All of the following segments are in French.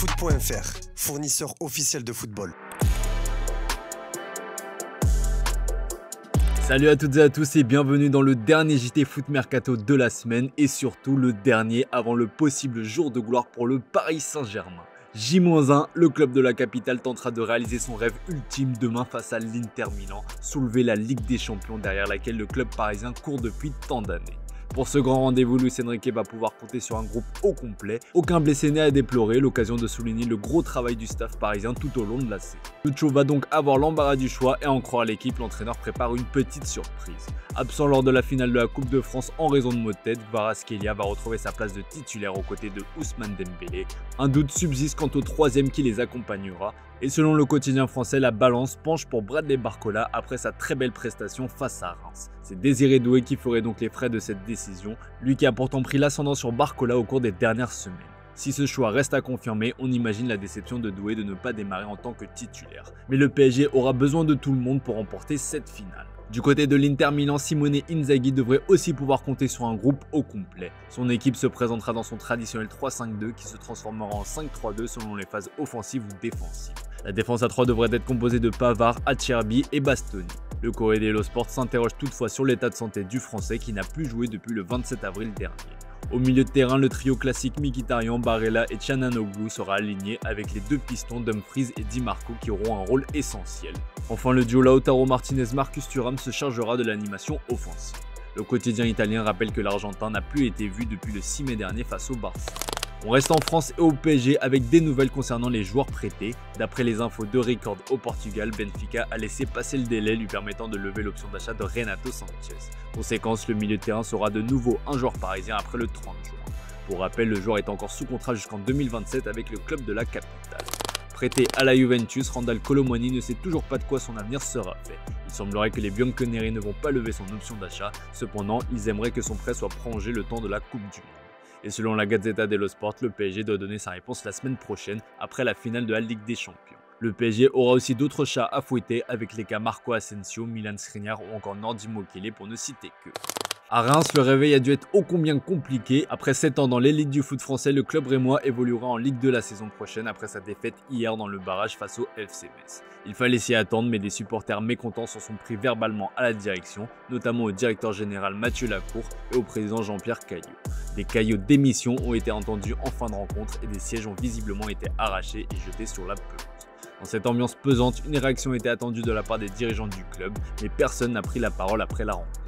Foot.fr, fournisseur officiel de football. Salut à toutes et à tous et bienvenue dans le dernier JT Foot Mercato de la semaine et surtout le dernier avant le possible jour de gloire pour le Paris Saint-Germain. J-1, le club de la capitale tentera de réaliser son rêve ultime demain face à l'Inter Milan, soulever la Ligue des Champions derrière laquelle le club parisien court depuis tant d'années. Pour ce grand rendez-vous, Luis Enrique va pouvoir compter sur un groupe au complet. Aucun blessé n'est à déplorer, l'occasion de souligner le gros travail du staff parisien tout au long de la saison. Lucho va donc avoir l'embarras du choix et à en croire l'équipe, l'entraîneur prépare une petite surprise. Absent lors de la finale de la Coupe de France en raison de maux de tête, Kvaratskhelia va retrouver sa place de titulaire aux côtés de Ousmane Dembélé. Un doute subsiste quant au troisième qui les accompagnera. Et selon le quotidien français, la balance penche pour Bradley Barcola après sa très belle prestation face à Reims. C'est Désiré Doué qui ferait donc les frais de cette décision, lui qui a pourtant pris l'ascendant sur Barcola au cours des dernières semaines. Si ce choix reste à confirmer, on imagine la déception de Doué de ne pas démarrer en tant que titulaire. Mais le PSG aura besoin de tout le monde pour remporter cette finale. Du côté de l'Inter Milan, Simone Inzaghi devrait aussi pouvoir compter sur un groupe au complet. Son équipe se présentera dans son traditionnel 3-5-2 qui se transformera en 5-3-2 selon les phases offensives ou défensives. La défense à 3 devrait être composée de Pavard, Acerbi et Bastoni. Le Corriere dello Sport s'interroge toutefois sur l'état de santé du Français qui n'a plus joué depuis le 27 avril dernier. Au milieu de terrain, le trio classique Mkhitaryan, Barella et Çalhanoğlu sera aligné avec les deux pistons Dumfries et Di Marco qui auront un rôle essentiel. Enfin, le duo Lautaro Martinez-Marcus Thuram se chargera de l'animation offensive. Le quotidien italien rappelle que l'Argentin n'a plus été vu depuis le 6 mai dernier face au Barça. On reste en France et au PSG avec des nouvelles concernant les joueurs prêtés. D'après les infos de Record au Portugal, Benfica a laissé passer le délai lui permettant de lever l'option d'achat de Renato Sanchez. Conséquence, le milieu de terrain sera de nouveau un joueur parisien après le 30 juin. Pour rappel, le joueur est encore sous contrat jusqu'en 2027 avec le club de la capitale. Prêté à la Juventus, Randal Kolo Muani ne sait toujours pas de quoi son avenir sera fait. Il semblerait que les Bianconeri ne vont pas lever son option d'achat, cependant ils aimeraient que son prêt soit prolongé le temps de la Coupe du Monde. Et selon la Gazzetta dello Sport, le PSG doit donner sa réponse la semaine prochaine après la finale de la Ligue des Champions. Le PSG aura aussi d'autres chats à fouetter avec les cas Marco Asensio, Milan Skriniar ou encore Nordi Mokele pour ne citer que. À Reims, le réveil a dû être ô combien compliqué. Après 7 ans dans l'élite du foot français, le club rémois évoluera en Ligue 2 la saison prochaine après sa défaite hier dans le barrage face au FC Metz. Il fallait s'y attendre, mais des supporters mécontents s'en sont pris verbalement à la direction, notamment au directeur général Mathieu Lacour et au président Jean-Pierre Caillot. Des caillots d'émission ont été entendus en fin de rencontre et des sièges ont visiblement été arrachés et jetés sur la pelouse. Dans cette ambiance pesante, une réaction était attendue de la part des dirigeants du club, mais personne n'a pris la parole après la rencontre.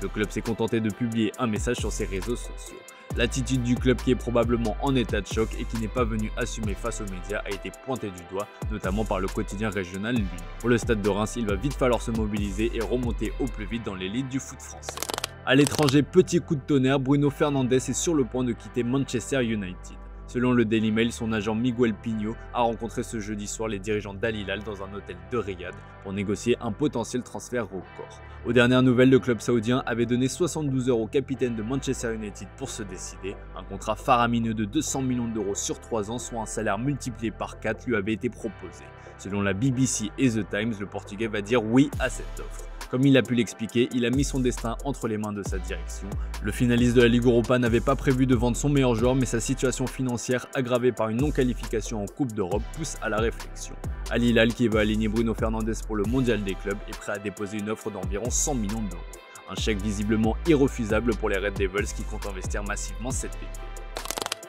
Le club s'est contenté de publier un message sur ses réseaux sociaux. L'attitude du club qui est probablement en état de choc et qui n'est pas venu assumer face aux médias a été pointée du doigt, notamment par le quotidien régional L'Union. Pour le stade de Reims, il va vite falloir se mobiliser et remonter au plus vite dans l'élite du foot français. À l'étranger, petit coup de tonnerre, Bruno Fernandes est sur le point de quitter Manchester United. Selon le Daily Mail, son agent Miguel Pino a rencontré ce jeudi soir les dirigeants d'Al Hilal dans un hôtel de Riyad pour négocier un potentiel transfert record. Aux dernières nouvelles, le club saoudien avait donné 72 heures au capitaine de Manchester United pour se décider. Un contrat faramineux de 200 millions d'euros sur 3 ans, soit un salaire multiplié par 4, lui avait été proposé. Selon la BBC et The Times, le Portugais va dire oui à cette offre. Comme il a pu l'expliquer, il a mis son destin entre les mains de sa direction. Le finaliste de la Ligue Europa n'avait pas prévu de vendre son meilleur joueur, mais sa situation financière, aggravée par une non-qualification en Coupe d'Europe, pousse à la réflexion. Al Hilal, qui veut aligner Bruno Fernandes pour le mondial des clubs, est prêt à déposer une offre d'environ 100 millions d'euros. Un chèque visiblement irrefusable pour les Red Devils qui comptent investir massivement cet été.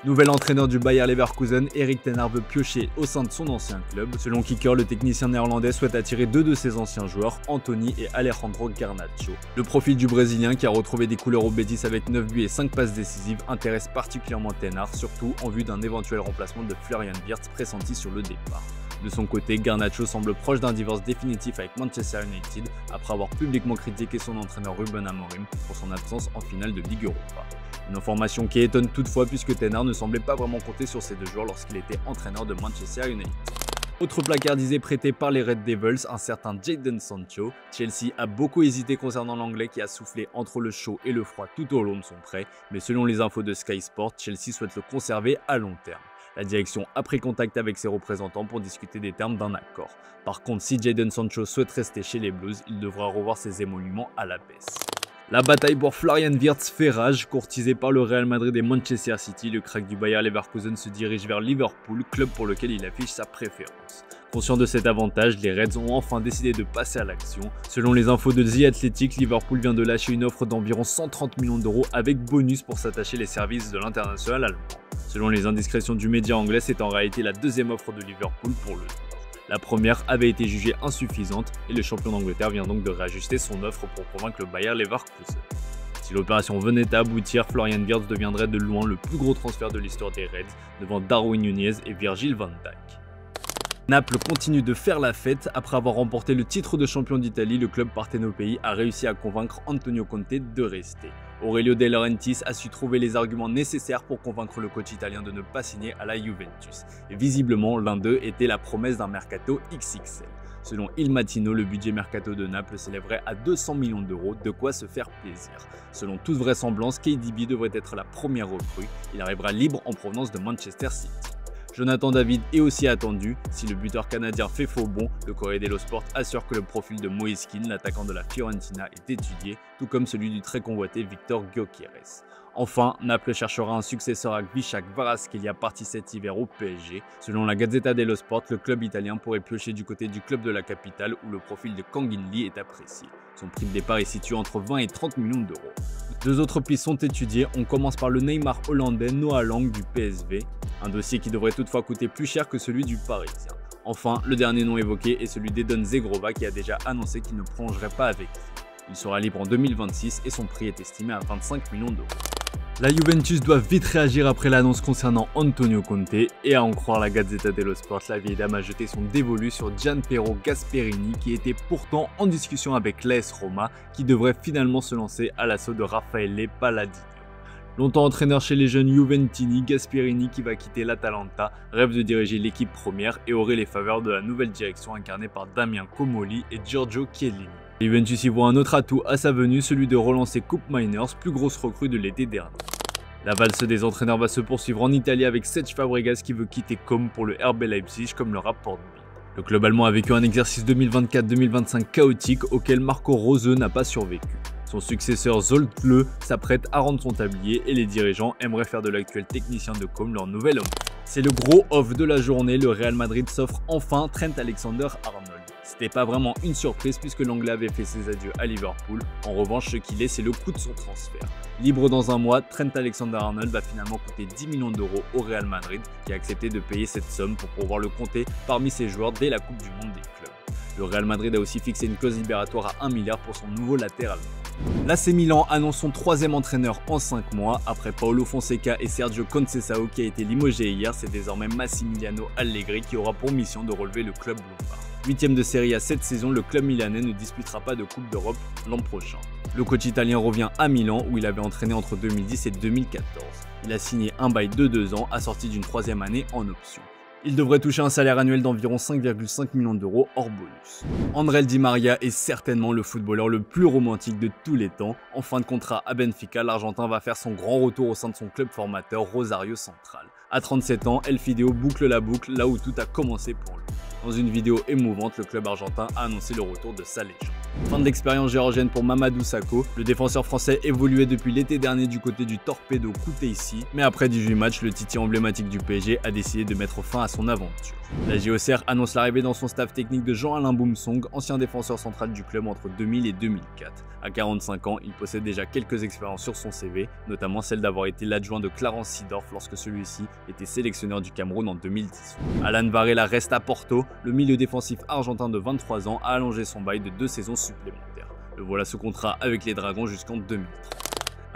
Nouvel entraîneur du Bayer Leverkusen, Erik ten Hag veut piocher au sein de son ancien club. Selon Kicker, le technicien néerlandais souhaite attirer deux de ses anciens joueurs, Anthony et Alejandro Garnacho. Le profil du Brésilien, qui a retrouvé des couleurs au Betis avec 9 buts et 5 passes décisives, intéresse particulièrement ten Hag, surtout en vue d'un éventuel remplacement de Florian Wirtz pressenti sur le départ. De son côté, Garnacho semble proche d'un divorce définitif avec Manchester United après avoir publiquement critiqué son entraîneur Ruben Amorim pour son absence en finale de Ligue Europa. Une information qui étonne toutefois puisque ten Hag ne semblait pas vraiment compter sur ces deux joueurs lorsqu'il était entraîneur de Manchester United. Autre placardisé prêté par les Red Devils, un certain Jadon Sancho. Chelsea a beaucoup hésité concernant l'anglais qui a soufflé entre le chaud et le froid tout au long de son prêt, mais selon les infos de Sky Sport, Chelsea souhaite le conserver à long terme. La direction a pris contact avec ses représentants pour discuter des termes d'un accord. Par contre, si Jadon Sancho souhaite rester chez les Blues, il devra revoir ses émoluments à la baisse. La bataille pour Florian Wirtz fait rage, courtisé par le Real Madrid et Manchester City. Le crack du Bayer Leverkusen se dirige vers Liverpool, club pour lequel il affiche sa préférence. Conscient de cet avantage, les Reds ont enfin décidé de passer à l'action. Selon les infos de The Athletic, Liverpool vient de lâcher une offre d'environ 130 millions d'euros avec bonus pour s'attacher les services de l'international allemand. Selon les indiscrétions du média anglais, c'est en réalité la deuxième offre de Liverpool pour le tour. La première avait été jugée insuffisante et le champion d'Angleterre vient donc de réajuster son offre pour convaincre le Bayer Leverkusen. Si l'opération venait à aboutir, Florian Wirtz deviendrait de loin le plus gros transfert de l'histoire des Reds, devant Darwin Núñez et Virgil van Dijk. Naples continue de faire la fête. Après avoir remporté le titre de champion d'Italie, le club partenopéi a réussi à convaincre Antonio Conte de rester. Aurelio De Laurentiis a su trouver les arguments nécessaires pour convaincre le coach italien de ne pas signer à la Juventus. Et visiblement, l'un d'eux était la promesse d'un mercato XXL. Selon Il Mattino, le budget mercato de Naples s'élèverait à 200 millions d'euros, de quoi se faire plaisir. Selon toute vraisemblance, KDB devrait être la première recrue. Il arrivera libre en provenance de Manchester City. Jonathan David est aussi attendu. Si le buteur canadien fait faux bond, le Corriere dello Sport assure que le profil de Moïse Kean, l'attaquant de la Fiorentina, est étudié, tout comme celui du très convoité Victor Gyökeres. Enfin, Naples cherchera un successeur à Visák Kvaratskhelia parti cet hiver au PSG. Selon la Gazzetta dello Sport, le club italien pourrait piocher du côté du club de la capitale où le profil de Kang In Lee est apprécié. Son prix de départ est situé entre 20 et 30 millions d'euros. Deux autres pistes sont étudiées. On commence par le Neymar hollandais Noah Lang du PSV, un dossier qui devrait toutefois coûter plus cher que celui du Parisien. Enfin, le dernier nom évoqué est celui d'Edon Zegrova qui a déjà annoncé qu'il ne prolongerait pas avec lui. Il sera libre en 2026 et son prix est estimé à 25 millions d'euros. La Juventus doit vite réagir après l'annonce concernant Antonio Conte et à en croire la Gazzetta dello Sport, la vieille dame a jeté son dévolu sur Gianpiero Gasperini qui était pourtant en discussion avec l'AS Roma qui devrait finalement se lancer à l'assaut de Raffaele Palladino. Longtemps entraîneur chez les jeunes Juventini, Gasperini qui va quitter l'Atalanta rêve de diriger l'équipe première et aurait les faveurs de la nouvelle direction incarnée par Damien Comolli et Giorgio Chiellini. Juventus y voit un autre atout à sa venue, celui de relancer Coupe Miners, plus grosse recrue de l'été dernier. La valse des entraîneurs va se poursuivre en Italie avec Cesc Fabregas qui veut quitter Comme pour le RB Leipzig comme le rapporte Bild. Le club allemand a vécu un exercice 2024-2025 chaotique auquel Marco Rose n'a pas survécu. Son successeur Zoltle s'apprête à rendre son tablier et les dirigeants aimeraient faire de l'actuel technicien de Com leur nouvel homme. C'est le gros off de la journée, le Real Madrid s'offre enfin Trent Alexander-Arnold. C'était pas vraiment une surprise puisque l'anglais avait fait ses adieux à Liverpool. En revanche, ce qu'il est, c'est le coût de son transfert. Libre dans un mois, Trent Alexander-Arnold va finalement coûter 10 millions d'euros au Real Madrid qui a accepté de payer cette somme pour pouvoir le compter parmi ses joueurs dès la Coupe du Monde des clubs. Le Real Madrid a aussi fixé une clause libératoire à 1 milliard pour son nouveau latéral. L'AC Milan annonce son troisième entraîneur en 5 mois. Après Paulo Fonseca et Sergio Conceição qui a été limogé hier, c'est désormais Massimiliano Allegri qui aura pour mission de relever le club lombard. 8ème de Serie A cette saison, le club milanais ne disputera pas de Coupe d'Europe l'an prochain. Le coach italien revient à Milan où il avait entraîné entre 2010 et 2014. Il a signé un bail de 2 ans assorti d'une 3e année en option. Il devrait toucher un salaire annuel d'environ 5,5 millions d'euros hors bonus. André Di Maria est certainement le footballeur le plus romantique de tous les temps. En fin de contrat à Benfica, l'Argentin va faire son grand retour au sein de son club formateur Rosario Central. À 37 ans, El Fideo boucle la boucle là où tout a commencé pour lui. Dans une vidéo émouvante, le club argentin a annoncé le retour de sa légende. Fin de l'expérience géorgienne pour Mamadou Sakho. Le défenseur français évoluait depuis l'été dernier du côté du Torpedo Kutaisi, mais après 18 matchs, le Titi emblématique du PSG a décidé de mettre fin à son aventure. La JOCR annonce l'arrivée dans son staff technique de Jean-Alain Boumsong, ancien défenseur central du club entre 2000 et 2004. À 45 ans, il possède déjà quelques expériences sur son CV, notamment celle d'avoir été l'adjoint de Clarence Seedorf lorsque celui-ci était sélectionneur du Cameroun en 2010. Alan Varela reste à Porto, le milieu défensif argentin de 23 ans a allongé son bail de 2 saisons supplémentaires. Le voilà sous contrat avec les Dragons jusqu'en 2030.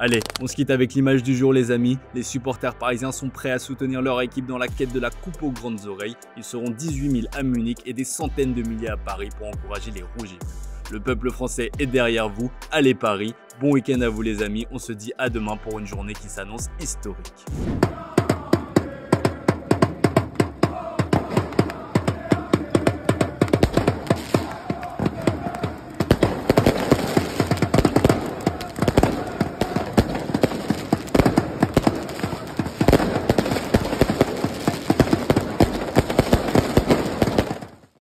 Allez, on se quitte avec l'image du jour les amis. Les supporters parisiens sont prêts à soutenir leur équipe dans la quête de la coupe aux grandes oreilles. Ils seront 18 000 à Munich et des centaines de milliers à Paris pour encourager les rouges et bleus. Le peuple français est derrière vous. Allez Paris, bon week-end à vous les amis. On se dit à demain pour une journée qui s'annonce historique.